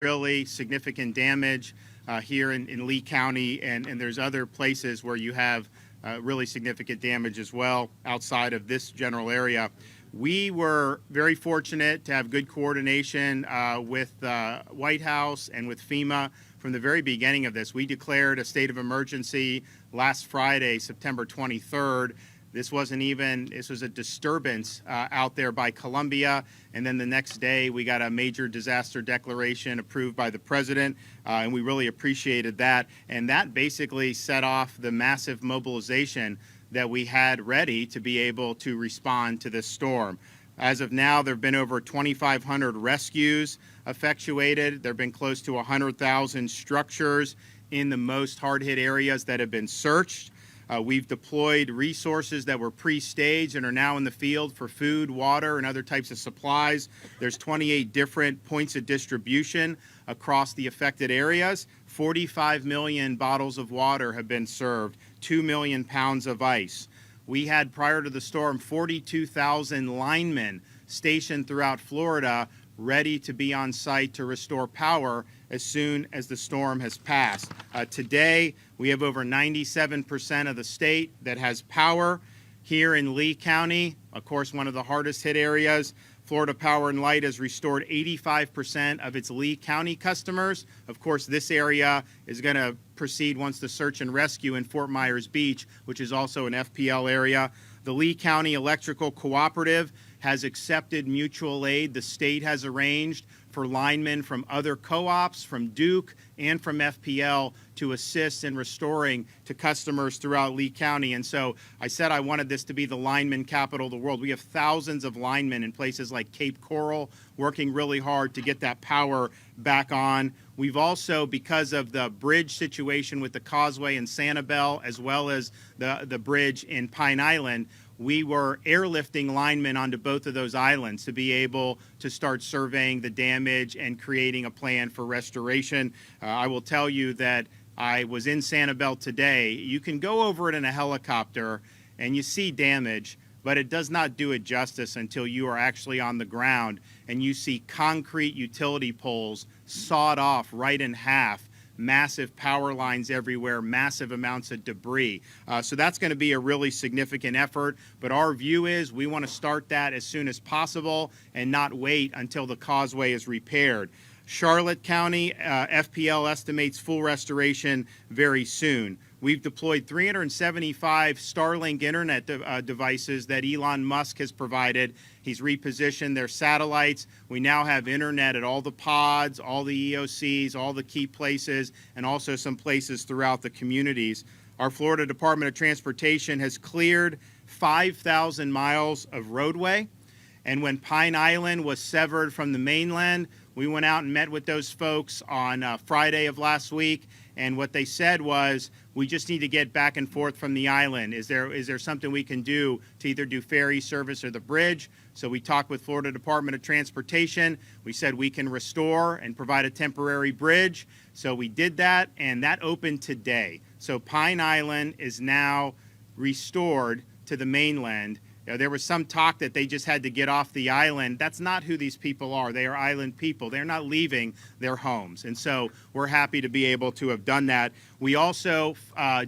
really significant damage here in Lee County, and there's other places where you have really significant damage as well outside of this general area. We were very fortunate to have good coordination with the White House and with FEMA from the very beginning of this. We declared a state of emergency last Friday, September 23rd. This was a disturbance out there by Columbia, and then the next day we got a major disaster declaration approved by the president, and we really appreciated that. And that basically set off the massive mobilization that we had ready to be able to respond to this storm. As of now, there have been over 2,500 rescues effectuated. There have been close to 100,000 structures in the most hard-hit areas that have been searched. We've deployed resources that were pre-staged and are now in the field for food, water, and other types of supplies. There's 28 different points of distribution across the affected areas. 45 million bottles of water have been served, 2 million pounds of ice. We had, prior to the storm, 42,000 linemen stationed throughout Florida ready to be on site to restore power as soon as the storm has passed. Today, we have over 97% of the state that has power. Here in Lee County, of course, one of the hardest hit areas, Florida Power and Light has restored 85% of its Lee County customers. Of course, this area is going to proceed once the search and rescue in Fort Myers Beach, which is also an FPL area. The Lee County Electrical Cooperative has accepted mutual aid the state has arranged for linemen from other co-ops, from Duke, and from FPL to assist in restoring to customers throughout Lee County. And so I said I wanted this to be the lineman capital of the world. We have thousands of linemen in places like Cape Coral working really hard to get that power back on. We've also, because of the bridge situation with the causeway in Sanibel, as well as the bridge in Pine Island, we were airlifting linemen onto both of those islands to be able to start surveying the damage and creating a plan for restoration. I will tell you that I was in Sanibel today. You can go over it in a helicopter and you see damage, but it does not do it justice until you are actually on the ground and you see concrete utility poles sawed off right in half, massive power lines everywhere, massive amounts of debris. So that's going to be a really significant effort, but our view is we want to start that as soon as possible and not wait until the causeway is repaired. Charlotte County, FPL estimates full restoration very soon. We've deployed 375 Starlink internet devices that Elon Musk has provided. He's repositioned their satellites. We now have internet at all the pods, all the EOCs, all the key places, and also some places throughout the communities. Our Florida Department of Transportation has cleared 5,000 miles of roadway. And when Pine Island was severed from the mainland, we went out and met with those folks on Friday of last week. And what they said was, we just need to get back and forth from the island. Is there something we can do to either do ferry service or the bridge? So we talked with Florida Department of Transportation. We said we can restore and provide a temporary bridge. So we did that, and that opened today. So Pine Island is now restored to the mainland. There was some talk that they just had to get off the island. That's not who these people are. They are island people. They're not leaving their homes. And so we're happy to be able to have done that. We also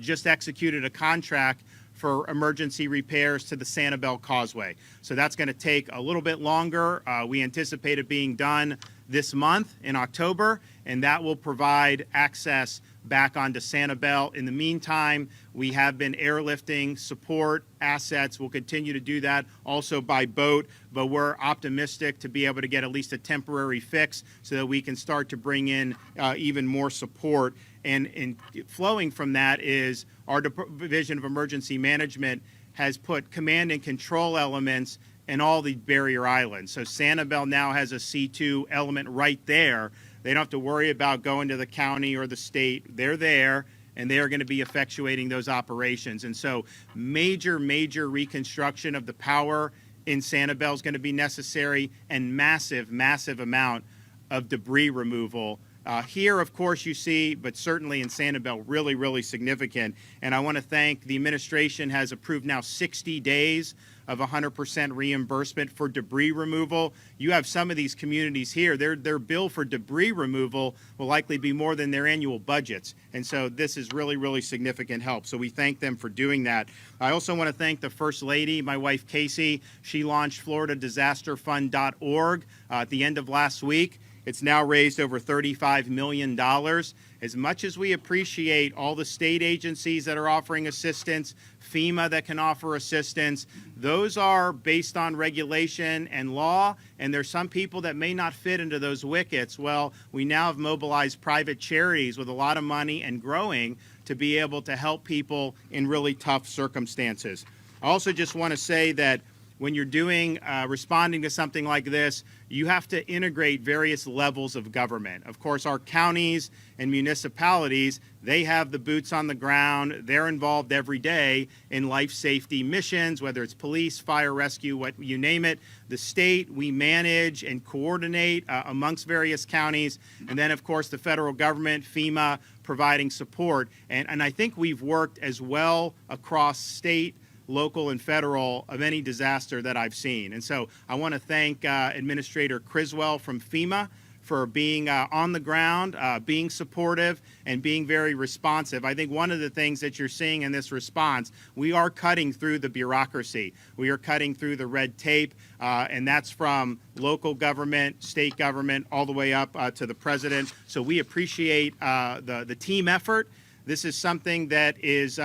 just executed a contract for emergency repairs to the Sanibel Causeway. So that's going to take a little bit longer. We anticipate it being done this month in October, and that will provide access back onto Sanibel. In the meantime, we have been airlifting support assets. We'll continue to do that also by boat, but we're optimistic to be able to get at least a temporary fix so that we can start to bring in even more support. And flowing from that is our Division of Emergency Management has put command and control elements in all the barrier islands. So Sanibel now has a C2 element right there. They don't have to worry about going to the county or the state. They're there, and they are going to be effectuating those operations. And so major reconstruction of the power in Sanibel is going to be necessary, and massive amount of debris removal. Here, of course, you see, but certainly in Sanibel, really significant. And I want to thank the administration has approved now 60 days of 100% reimbursement for debris removal. You have some of these communities here, their bill for debris removal will likely be more than their annual budgets. And so this is really, really significant help. So we thank them for doing that. I also want to thank the First Lady, my wife Casey. She launched FloridaDisasterFund.org at the end of last week. It's now raised over $35 million. As much as we appreciate all the state agencies that are offering assistance, FEMA that can offer assistance, those are based on regulation and law, and there's some people that may not fit into those wickets. Well, we now have mobilized private charities with a lot of money and growing to be able to help people in really tough circumstances. I also just want to say that when you're doing responding to something like this, you have to integrate various levels of government. Of course, our counties and municipalities, they have the boots on the ground. They're involved every day in life safety missions, whether it's police, fire, rescue, what you name it. The state, we manage and coordinate amongst various counties. And then, of course, the federal government, FEMA, providing support. And I think we've worked as well across state, local, and federal of any disaster that I've seen. And so I want to thank Administrator Criswell from FEMA for being on the ground, being supportive, and being very responsive. I think one of the things that you're seeing in this response, we are cutting through the bureaucracy. We are cutting through the red tape, and that's from local government, state government, all the way up to the president. So we appreciate the team effort. This is something that is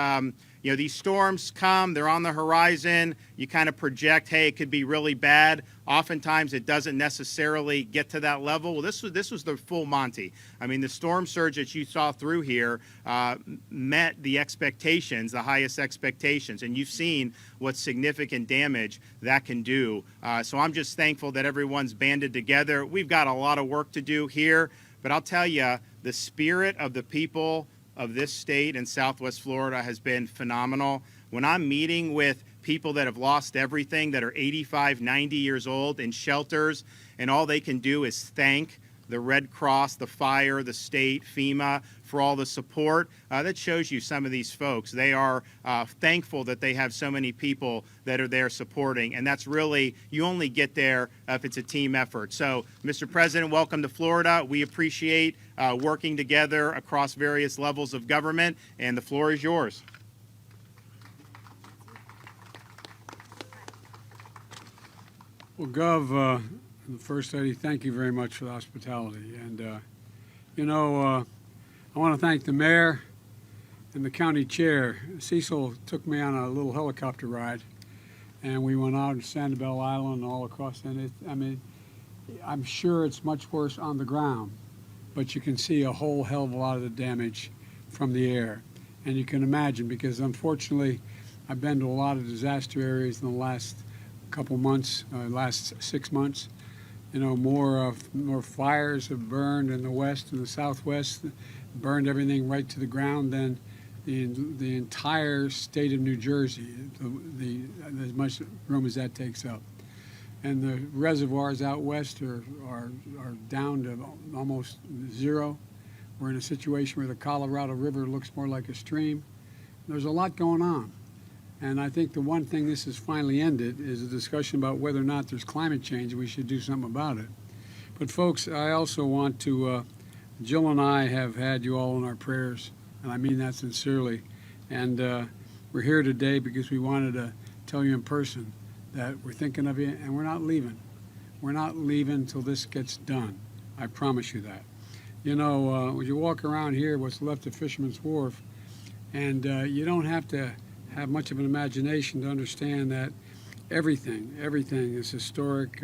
these storms come, they're on the horizon, you kind of project, hey, it could be really bad. Oftentimes it doesn't necessarily get to that level. Well, this was the full Monty. I mean, the storm surge that you saw through here met the expectations, the highest expectations, and you've seen what significant damage that can do. So I'm just thankful that everyone's banded together. We've got a lot of work to do here, but I'll tell you, the spirit of the people of this state and Southwest Florida has been phenomenal. When I'm meeting with people that have lost everything, that are 85, 90 years old in shelters, and all they can do is thank the Red Cross, the fire, the state, FEMA, for all the support, that shows you some of these folks. They are thankful that they have so many people that are there supporting, and that's really, you only get there if it's a team effort. So, Mr. President, welcome to Florida. We appreciate working together across various levels of government, and the floor is yours. Well, Gov, the First Lady, thank you very much for the hospitality. And, I want to thank the mayor and the county chair. Cecil took me on a little helicopter ride, and we went out to Sanibel Island and all across. And I'm sure it's much worse on the ground, but you can see a whole hell of a lot of the damage from the air. And you can imagine, because unfortunately, I've been to a lot of disaster areas in the last couple months, last 6 months. More fires have burned in the west and the southwest, burned everything right to the ground than the entire state of New Jersey, as much room as that takes up. And the reservoirs out west are down to almost zero. We're in a situation where the Colorado River looks more like a stream. There's a lot going on. And I think the one thing this has finally ended is a discussion about whether or not there's climate change and we should do something about it. But folks, I also want to, Jill and I have had you all in our prayers, and I mean that sincerely. And we're here today because we wanted to tell you in person that we're thinking of you, and we're not leaving. We're not leaving until this gets done. I promise you that. When you walk around here, what's left of Fisherman's Wharf, and you don't have to have much of an imagination to understand that everything is historic,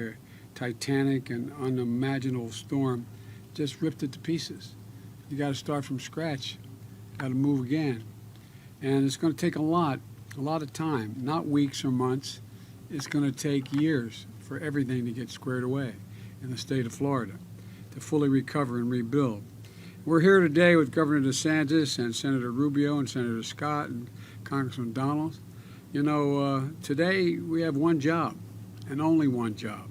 titanic, and unimaginable storm just ripped it to pieces. You got to start from scratch, got to move again, and it's going to take a lot of time, not weeks or months. It's going to take years for everything to get squared away in the state of Florida, to fully recover and rebuild. We're here today with Governor DeSantis and Senator Rubio and Senator Scott and Congressman Donald. Today we have one job, and only one job,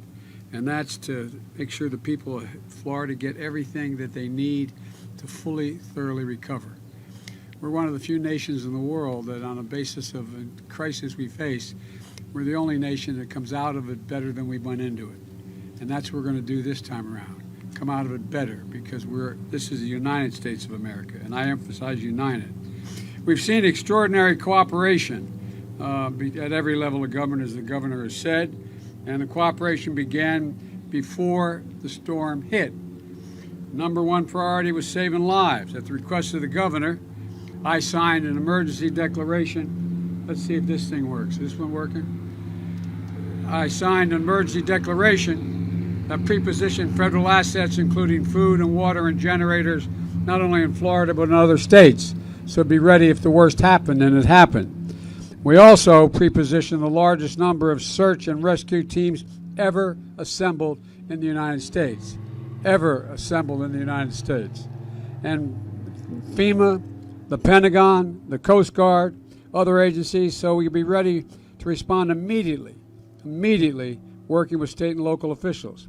and that's to make sure the people of Florida get everything that they need to fully, thoroughly recover. We're one of the few nations in the world that, on a basis of a crisis we face, we're the only nation that comes out of it better than we went into it. And that's what we're going to do this time around. Come out of it better, because this is the United States of America, and I emphasize united. We've seen extraordinary cooperation at every level of government, as the governor has said, and the cooperation began before the storm hit. Number one priority was saving lives. At the request of the governor, I signed an emergency declaration. Let's see if this thing works. Is this one working? I signed an emergency declaration that prepositioned federal assets, including food and water and generators, not only in Florida but in other states. So be ready if the worst happened, and it happened. We also prepositioned the largest number of search and rescue teams ever assembled in the United States. Ever assembled in the United States. And FEMA, the Pentagon, the Coast Guard, other agencies, so we can be ready to respond immediately, working with state and local officials.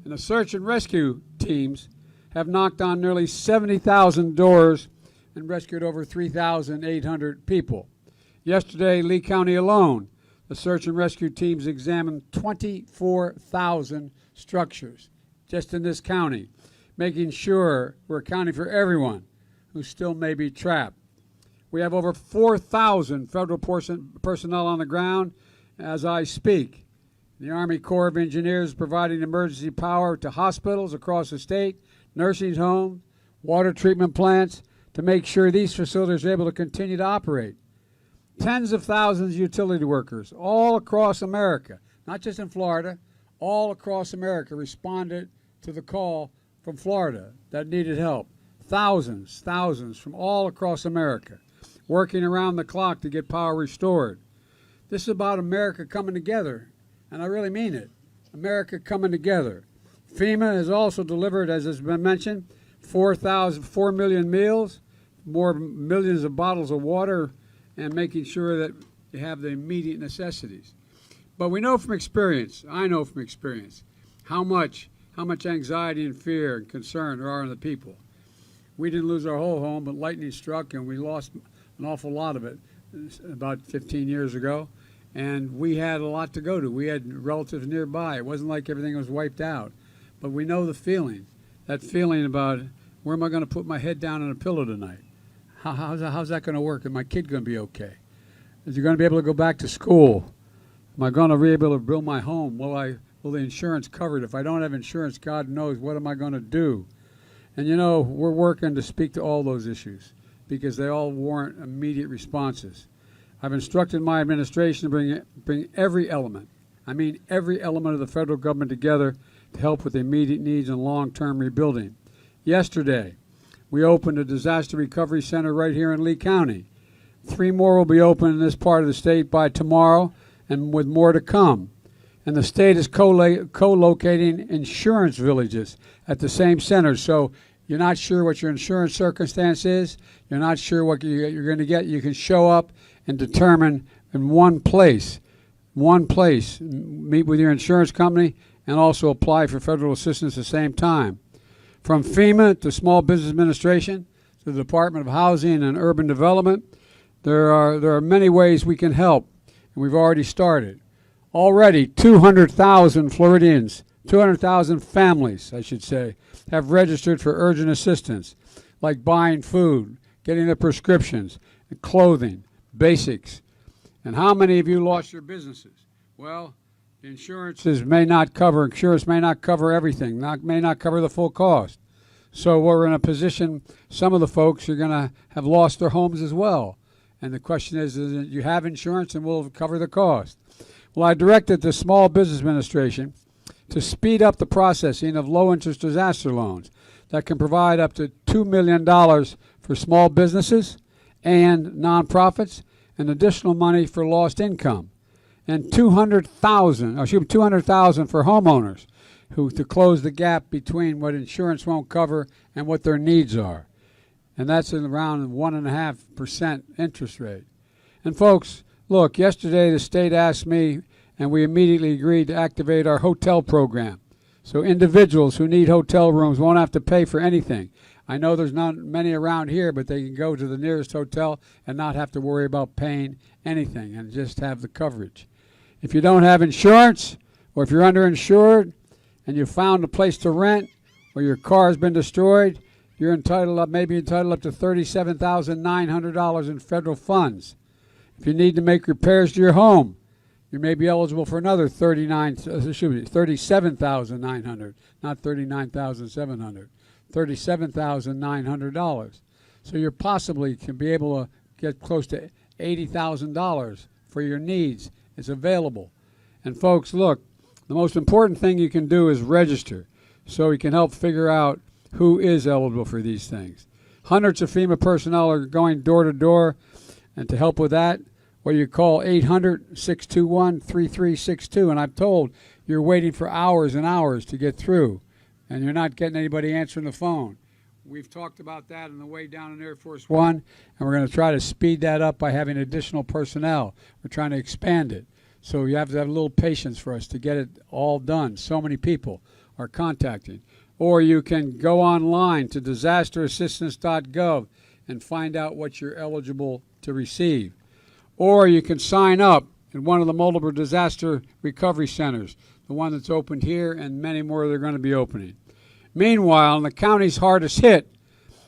And the search and rescue teams have knocked on nearly 70,000 doors and rescued over 3,800 people. Yesterday, Lee County alone, the search and rescue teams examined 24,000 structures just in this county, making sure we're accounting for everyone who still may be trapped. We have over 4,000 federal personnel on the ground as I speak. The Army Corps of Engineers is providing emergency power to hospitals across the state, nursing homes, water treatment plants, to make sure these facilities are able to continue to operate. Tens of thousands of utility workers all across America, not just in Florida, all across America responded to the call from Florida that needed help. Thousands from all across America, working around the clock to get power restored. This is about America coming together, and I really mean it. America coming together. FEMA has also delivered, as has been mentioned, 4 million meals, more millions of bottles of water, and making sure that you have the immediate necessities. But we know from experience, I know from experience, how much anxiety and fear and concern there are in the people. We didn't lose our whole home, but lightning struck, and we lost an awful lot of it about 15 years ago. And we had a lot to go to. We had relatives nearby. It wasn't like everything was wiped out. But we know the feeling, that feeling about, where am I going to put my head down on a pillow tonight? How's that going to work? Is my kid going to be okay? Is he going to be able to go back to school? Am I going to be able to build my home? Will the insurance cover it? If I don't have insurance, God knows, what am I going to do? And we're working to speak to all those issues because they all warrant immediate responses. I've instructed my administration to bring every element, every element of the federal government together to help with the immediate needs and long-term rebuilding. Yesterday, we opened a disaster recovery center right here in Lee County. 3 more will be open in this part of the state by tomorrow, and with more to come. And the state is co-locating insurance villages at the same center. So you're not sure what your insurance circumstance is, you're not sure what you're going to get, you can show up and determine in one place, meet with your insurance company, and also apply for federal assistance at the same time. From FEMA to Small Business Administration to the Department of Housing and Urban Development, there are many ways we can help, and we've already started. Already 200,000 Floridians, 200,000 families, I should say, have registered for urgent assistance, like buying food, getting their prescriptions, and clothing, basics. And how many of you lost your businesses? Well, insurance may not cover everything, may not cover the full cost. So we're in a position, some of the folks are going to have lost their homes as well. And the question is you have insurance and we'll cover the cost. Well, I directed the Small Business Administration to speed up the processing of low-interest disaster loans that can provide up to $2 million for small businesses and nonprofits, and additional money for lost income, and 200,000 for homeowners to close the gap between what insurance won't cover and what their needs are. And that's in around 1.5% interest rate. And folks, look, yesterday the state asked me, and we immediately agreed to activate our hotel program. So individuals who need hotel rooms won't have to pay for anything. I know there's not many around here, but they can go to the nearest hotel and not have to worry about paying anything and just have the coverage. If you don't have insurance, or if you're underinsured and you found a place to rent, or your car has been destroyed, you're maybe entitled up to $37,900 in federal funds. If you need to make repairs to your home, you may be eligible for another $37,900, not $39,700, $37,900. So you possibly can be able to get close to $80,000 for your needs. It's available. And folks, look, the most important thing you can do is register so we can help figure out who is eligible for these things. Hundreds of FEMA personnel are going door to door, and to help with that, or you call 800-621-3362, and I'm told you're waiting for hours and hours to get through, and you're not getting anybody answering the phone. We've talked about that on the way down in Air Force One, and we're going to try to speed that up by having additional personnel. We're trying to expand it. So you have to have a little patience for us to get it all done. So many people are contacting. Or you can go online to disasterassistance.gov and find out what you're eligible to receive. Or you can sign up at one of the multiple disaster recovery centers, the one that's opened here and many more that are going to be opening. Meanwhile, in the counties hardest hit,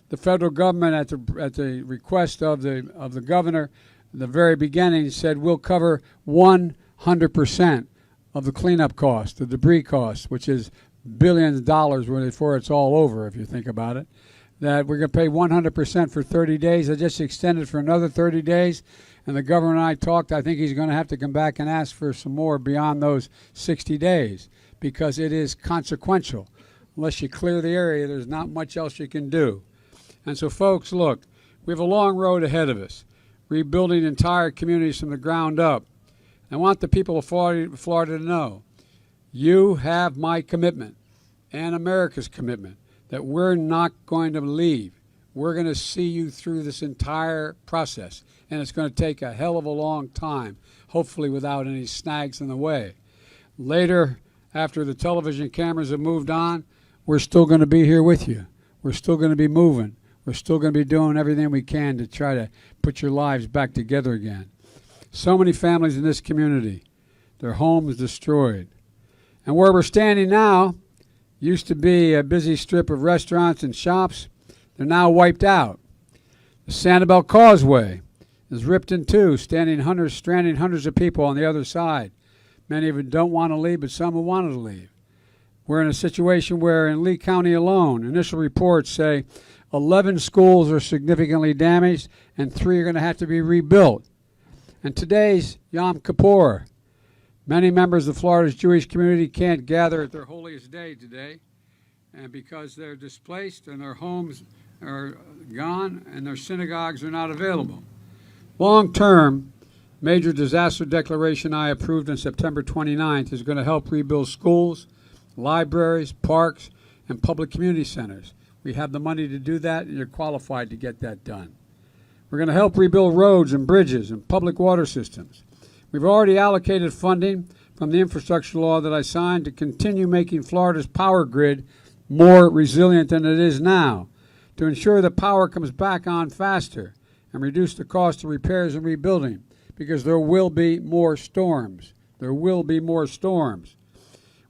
the federal government, at the request of the governor, at the very beginning, said we'll cover 100% of the cleanup cost, the debris cost, which is billions of dollars before it's all over, if you think about it. That we're going to pay 100% for 30 days. I just extended for another 30 days, and the governor and I talked. I think he's going to have to come back and ask for some more beyond those 60 days because it is consequential. Unless you clear the area, there's not much else you can do. And so, folks, look, we have a long road ahead of us, rebuilding entire communities from the ground up. I want the people of Florida to know you have my commitment and America's commitment that we're not going to leave. We're going to see you through this entire process, and it's going to take a hell of a long time, hopefully without any snags in the way. Later, after the television cameras have moved on, we're still going to be here with you. We're still going to be moving. We're still going to be doing everything we can to try to put your lives back together again. So many families in this community, their homes destroyed. And where we're standing now used to be a busy strip of restaurants and shops. They're now wiped out. The Sanibel Causeway is ripped in two, stranding hundreds of people on the other side. Many of them don't want to leave, but some have wanted to leave. We're in a situation where in Lee County alone, initial reports say 11 schools are significantly damaged and 3 are going to have to be rebuilt. And today's Yom Kippur. Many members of Florida's Jewish community can't gather at their holiest day today, and because they're displaced and their homes are gone and their synagogues are not available. Long term, major disaster declaration I approved on September 29th is going to help rebuild schools, libraries, parks, and public community centers. We have the money to do that, and you're qualified to get that done. We're going to help rebuild roads and bridges and public water systems. We've already allocated funding from the infrastructure law that I signed to continue making Florida's power grid more resilient than it is now, to ensure that power comes back on faster and reduce the cost of repairs and rebuilding, because there will be more storms. There will be more storms.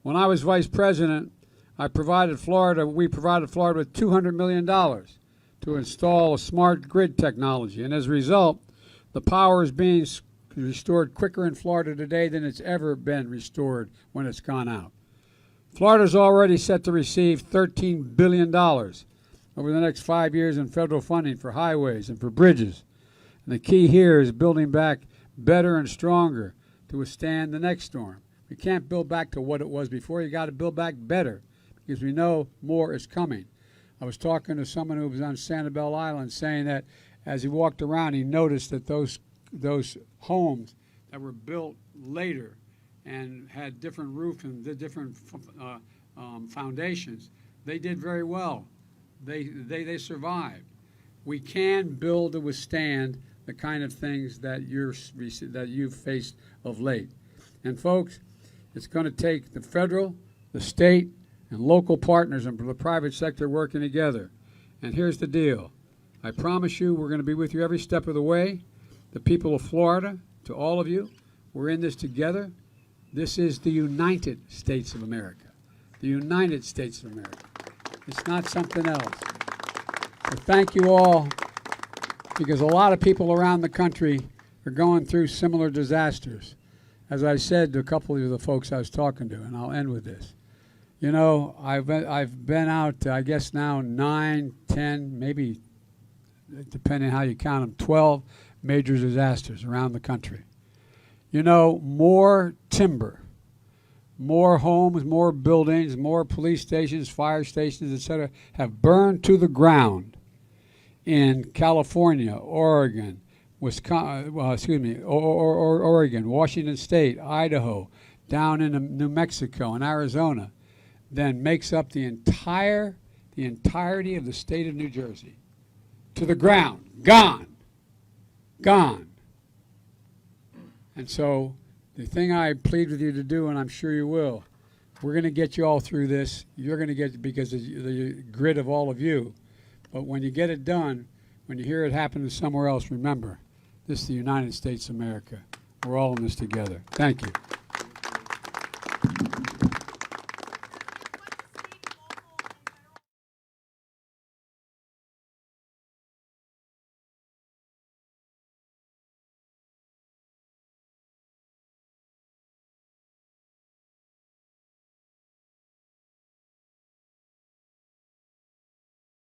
When I was vice president, we provided Florida with $200 million to install a smart grid technology, and as a result, the power is being restored quicker in Florida today than it's ever been restored when it's gone out. Florida's already set to receive $13 billion over the next 5 years in federal funding for highways and for bridges. And the key here is building back better and stronger to withstand the next storm. We can't build back to what it was before. You got to build back better because we know more is coming. I was talking to someone who was on Sanibel Island saying that as he walked around, he noticed that those homes that were built later and had different roofs and different foundations, they did very well. They survived. We can build to withstand the kind of things that you've faced of late. And folks, it's going to take the federal, the state, and local partners and the private sector working together. And here's the deal. I promise you we're going to be with you every step of the way. The people of Florida, to all of you, we're in this together. This is the United States of America. The United States of America. It's not something else. So thank you all, because a lot of people around the country are going through similar disasters. As I said to a couple of the folks I was talking to, and I'll end with this. You know, I've been out, I guess now 9, 10, maybe, depending how you count them, 12 major disasters around the country. You know, more timber, more homes, more buildings, more police stations, fire stations, etc., have burned to the ground in California, Oregon, Wisconsin, Oregon, Washington State, Idaho, down in New Mexico and Arizona, than makes up the entirety of the state of New Jersey. To the ground, gone, gone. And so the thing I plead with you to do, and I'm sure you will, we're going to get you all through this. You're going to get it because of the grit of all of you. But when you get it done, when you hear it happen to somewhere else, remember, this is the United States of America. We're all in this together. Thank you.